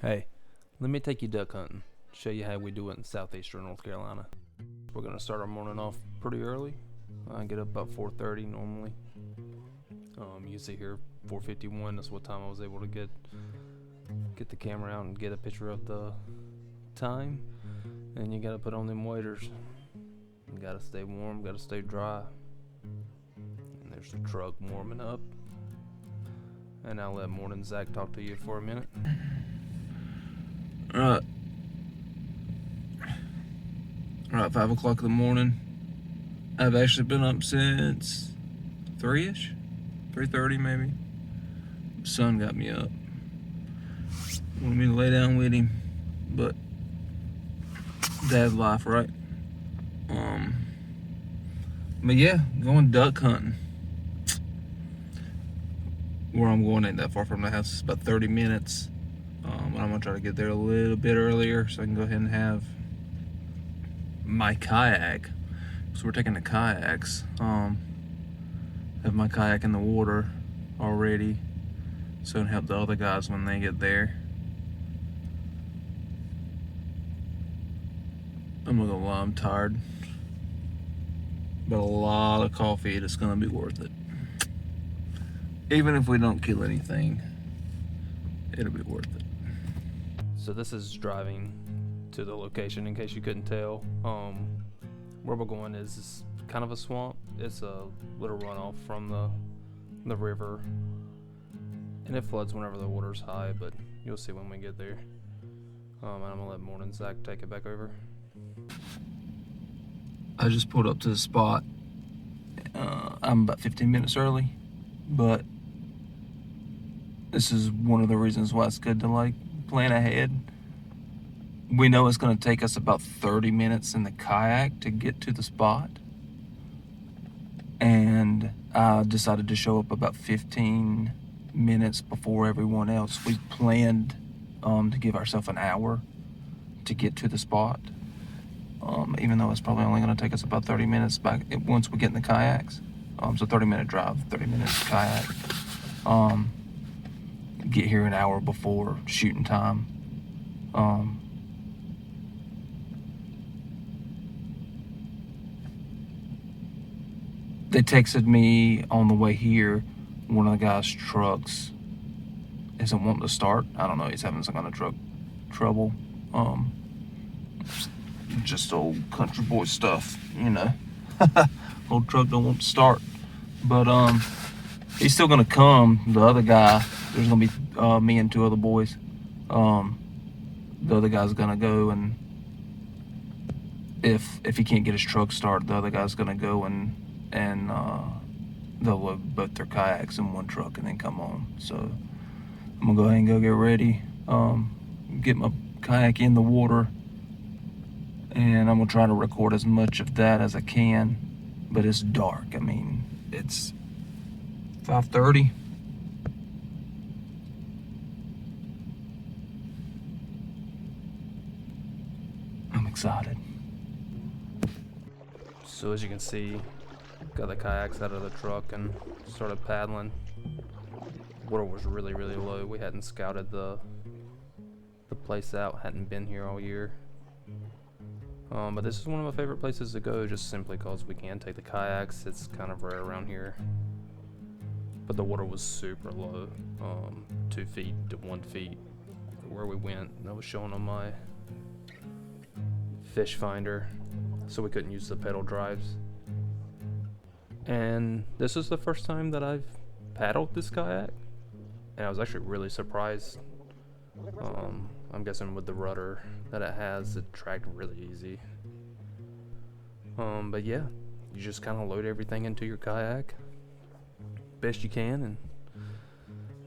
Hey, let me take you duck hunting, show you how we do it in Southeastern North Carolina. We're gonna start our morning off pretty early. I get up about 4:30 normally. You can see here 4:51. That's what time I was able to get the camera out and get a picture of the time. And you gotta put on them waders. You gotta stay warm, gotta stay dry. And there's the truck warming up. And I'll let Morning Zach talk to you for a minute. Alright, 5 o'clock in the morning. I've actually been up since 3-ish, 3:30 maybe. Sun got me up. Wanted me to lay down with him, but dad life, right? But yeah, going duck hunting. Where I'm going ain't that far from the house. It's about 30 minutes. I'm gonna try to get there a little bit earlier so I can go ahead and have my kayak. So we're taking the kayaks. Have my kayak in the water already, so it can help the other guys when they get there. I'm not gonna lie, I'm tired, but a lot of coffee, it's gonna be worth it. Even if we don't kill anything, it'll be worth it. So this is driving to the location, in case you couldn't tell. Where we're going is kind of a swamp. It's a little runoff from the river, and it floods whenever the water's high, but you'll see when we get there. And I'm gonna let Morning Zach take it back over. I just pulled up to the spot. I'm about 15 minutes early, but this is one of the reasons why it's good to plan ahead. We know it's going to take us about 30 minutes in the kayak to get to the spot, and I decided to show up about 15 minutes before everyone else. We planned to give ourselves an hour to get to the spot, even though it's probably only going to take us about 30 minutes back once we get in the kayaks. So 30-minute drive, 30 minutes kayak. Get here an hour before shooting time. They texted me on the way here. One of the guys' trucks isn't wanting to start. I don't know, he's having some kind of truck trouble. Just old country boy stuff, you know. Old truck don't want to start. But he's still gonna come. The other guy, there's gonna be me and two other boys. The other guy's gonna go, and if he can't get his truck started, the other guy's gonna go and they'll load both their kayaks in one truck and then come on. So I'm gonna go ahead and go get ready, get my kayak in the water, and I'm gonna try to record as much of that as I can. But it's dark. I mean, it's 5:30. I'm excited. So as you can see, got the kayaks out of the truck and started paddling. Water was really low. We hadn't scouted the place out, hadn't been here all year. But this is one of my favorite places to go, just simply because we can take the kayaks. It's kind of rare around here. But the water was super low, 2 feet to 1 feet where we went. I was showing on my fish finder, so we couldn't use the pedal drives. And this is the first time that I've paddled this kayak, and I was actually really surprised. I'm guessing with the rudder that it has, it tracked really easy. But yeah, you just kind of load everything into your kayak best you can, and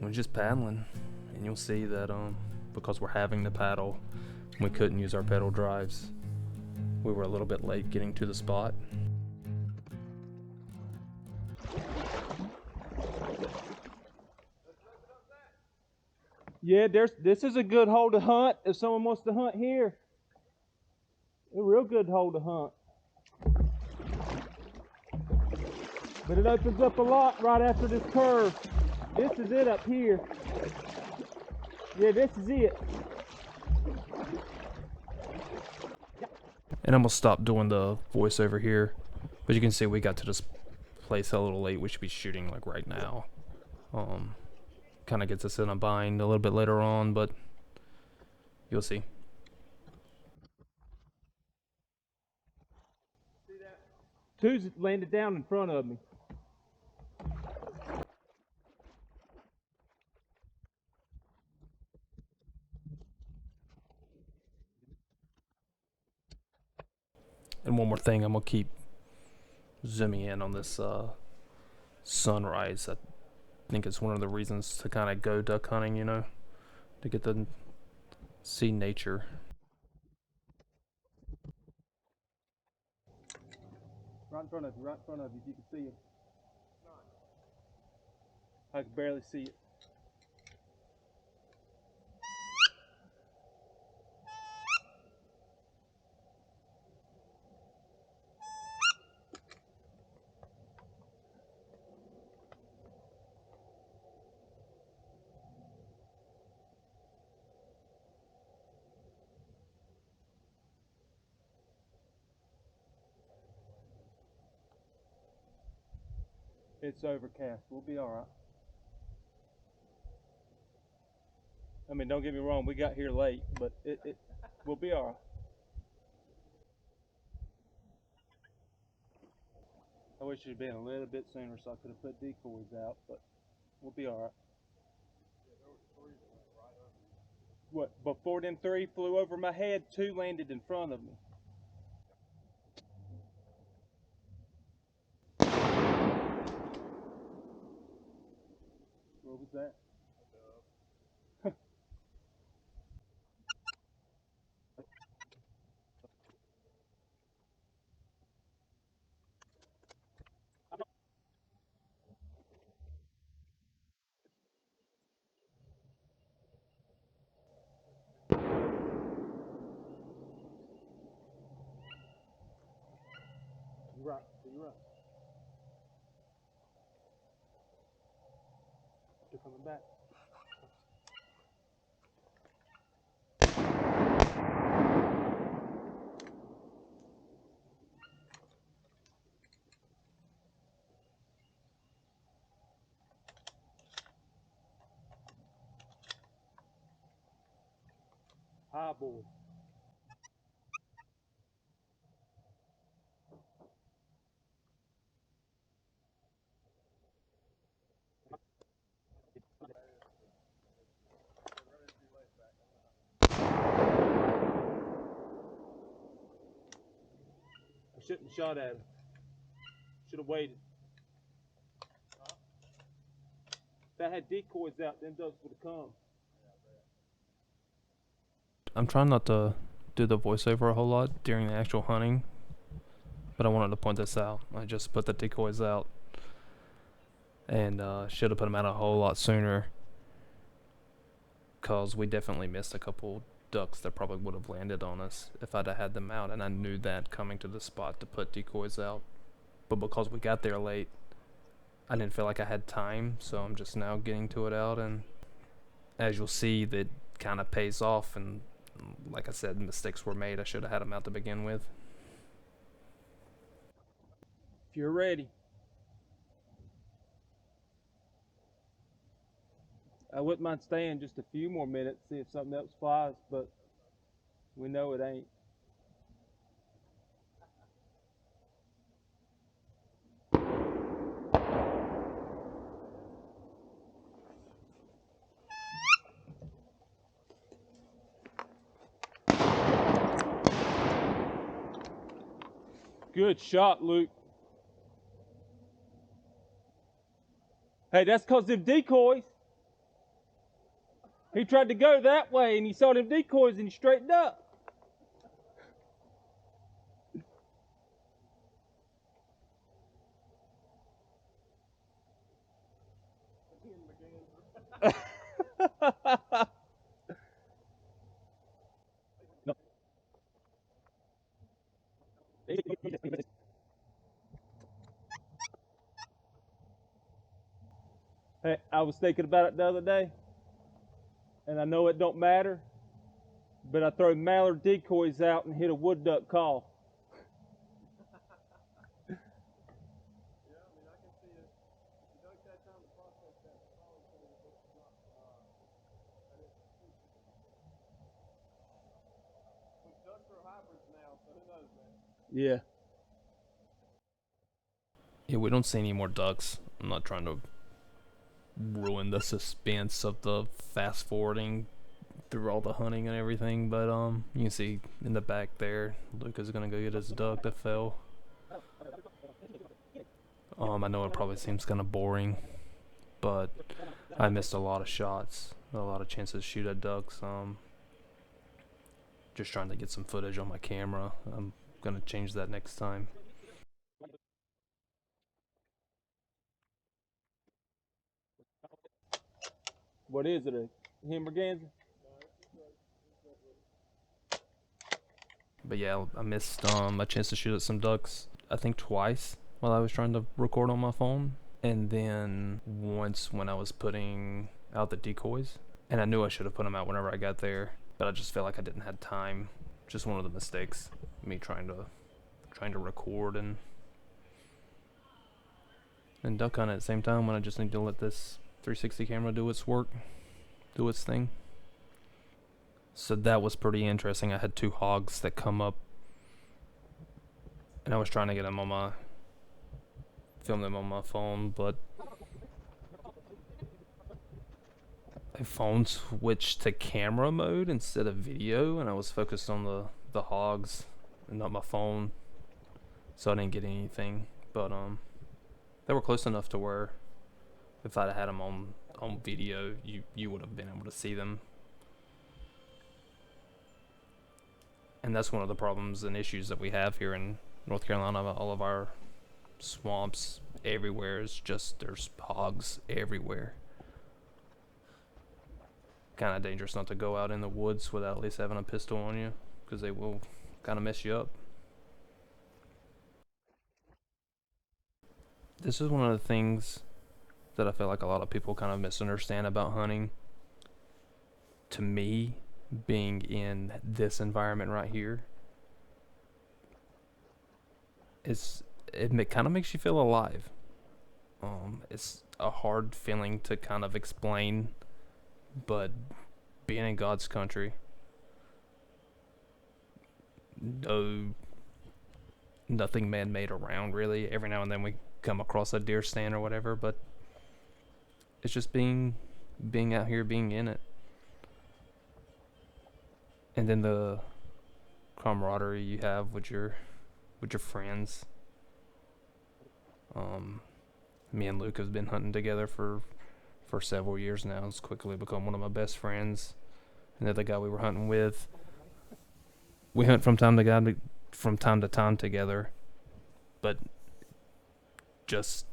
we're just paddling. And you'll see that because we're having to paddle, we couldn't use our pedal drives. We were a little bit late getting to the spot. Yeah, this is a good hole to hunt if someone wants to hunt here. A real good hole to hunt. But it opens up a lot right after this curve. This is it up here. Yeah, this is it. And I'm gonna stop doing the voiceover here, but you can see we got to this place a little late. We should be shooting like right now. Kind of gets us in a bind a little bit later on, but you'll see. Two's landed down in front of me. And one more thing, I'm gonna keep zooming in on this sunrise. I think it's one of the reasons to kind of go duck hunting, you know, to get to see nature. Right in front of you, if you can see it. I can barely see it. It's overcast. We'll be all right. I mean, don't get me wrong. We got here late, but we'll be all right. I wish it had been a little bit sooner so I could have put decoys out, but we'll be all right. What? Before them three flew over my head, two landed in front of me. What was that? You're right. You're right. They're coming back. Hi, boy. I shouldn't have shot at him. Should have waited. If I had decoys out, them ducks would have come. I'm trying not to do the voiceover a whole lot during the actual hunting, but I wanted to point this out. I just put the decoys out and should have put them out a whole lot sooner, because we definitely missed a couple ducks that probably would have landed on us if I'd have had them out, and I knew that coming to the spot to put decoys out. But because we got there late, I didn't feel like I had time, so I'm just now getting to it out, and as you'll see, that kind of pays off, and like I said, mistakes were made. I should have had them out to begin with. If you're ready. I wouldn't mind staying just a few more minutes, see if something else flies, but we know it ain't. Good shot, Luke. Hey, that's because them decoys. He tried to go that way and he saw them decoys and he straightened up. Hey, I was thinking about it the other day. And I know it don't matter, but I throw mallard decoys out and hit a wood duck call. Yeah. Yeah, we don't see any more ducks. I'm not trying to ruin the suspense of the fast forwarding through all the hunting and everything, but you can see in the back there, Luke is gonna go get his duck that fell. I know it probably seems kind of boring, but I missed a lot of shots, a lot of chances to shoot at ducks. Just trying to get some footage on my camera. I'm gonna change that next time. What is it, a Hemmerganser? But yeah, I missed a chance to shoot at some ducks, I think twice while I was trying to record on my phone. And then once when I was putting out the decoys. And I knew I should have put them out whenever I got there, but I just felt like I didn't have time. Just one of the mistakes, me trying to record and duck hunt at the same time when I just need to let this 360 camera do its work, do its thing. So that was pretty interesting. I had two hogs that come up, and I was trying to get them on film them on my phone, but my phone switched to camera mode instead of video, and I was focused on the hogs and not my phone, so I didn't get anything. But they were close enough to where if I'd had them on video, you would have been able to see them. And that's one of the problems and issues that we have here in North Carolina. All of our swamps everywhere is just, there's hogs everywhere. Kind of dangerous not to go out in the woods without at least having a pistol on you, because they will kind of mess you up. This is one of the things that I feel like a lot of people kind of misunderstand about hunting. To me, being in this environment right here, it kind of makes you feel alive. It's a hard feeling to kind of explain, but being in God's country, nothing man-made around really. Every now and then we come across a deer stand or whatever, but it's just being out here, being in it. And then the camaraderie you have with your friends. Me and Luke have been hunting together for several years now. It's quickly become one of my best friends. And the other guy we were hunting with, we hunt from time to time together, but just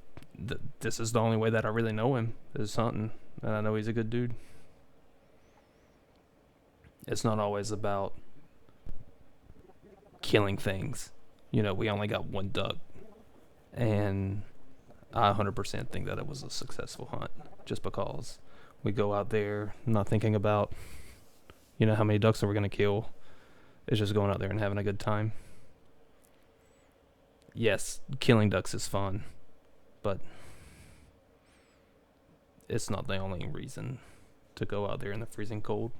this is the only way that I really know him, is hunting, and I know he's a good dude. It's not always about killing things. You know, we only got one duck, and I 100% think that it was a successful hunt, just because we go out there not thinking about, you know, how many ducks are we going to kill. It's just going out there and having a good time. Yes, killing ducks is fun, but it's not the only reason to go out there in the freezing cold.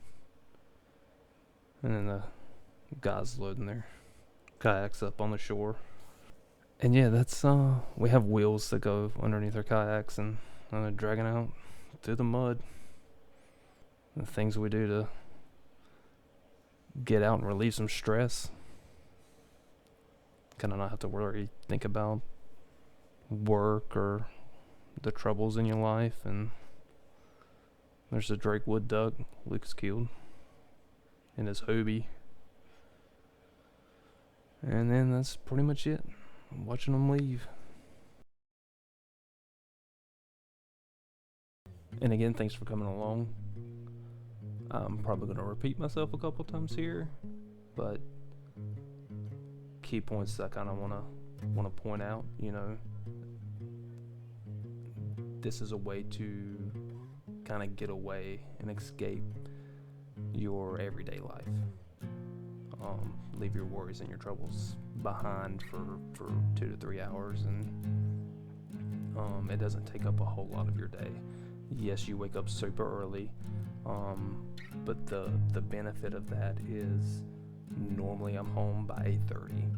And then the guys loading their kayaks up on the shore. And yeah, that's we have wheels that go underneath our kayaks and dragging out through the mud. The things we do to get out and relieve some stress. Kind of not have to think about work or the troubles in your life. And there's a Drake wood duck Luke's killed in his Hobie. And then that's pretty much it. I'm watching them leave. And again, thanks for coming along. I'm probably going to repeat myself a couple times here, but key points I kind of want to point out. You know, this is a way to kind of get away and escape your everyday life. Leave your worries and your troubles behind for 2 to 3 hours, and it doesn't take up a whole lot of your day. Yes, you wake up super early, but the benefit of that is normally I'm home by 8:30,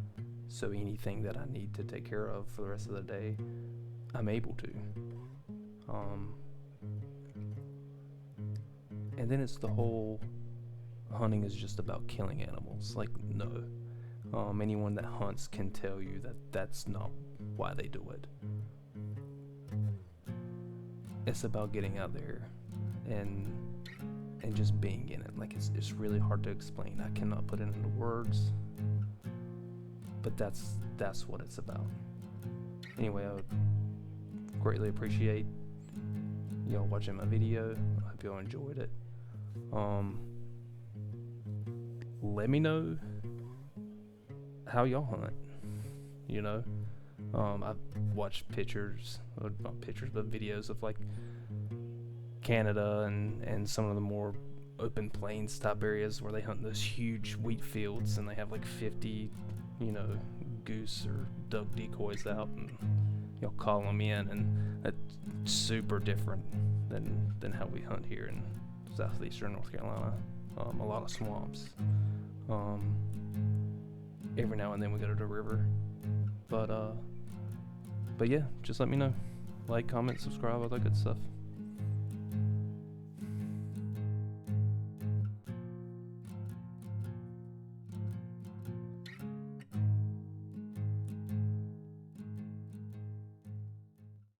so anything that I need to take care of for the rest of the day, I'm able to. And then it's the whole hunting is just about killing animals. Like, no. Anyone that hunts can tell you that that's not why they do it. It's about getting out there and just being in it. Like, it's really hard to explain. I cannot put it into words, but that's what it's about. Anyway, I would greatly appreciate y'all watching my video. I hope y'all enjoyed it. Let me know how y'all hunt. You know, I've watched videos of like Canada and some of the more open plains type areas where they hunt those huge wheat fields and they have like 50, goose or duck decoys out, and y'all call them in, and that's super different than how we hunt here in Southeastern North Carolina. A lot of swamps. Every now and then we go to the river, but yeah, just let me know. Like, comment, subscribe, all that good stuff.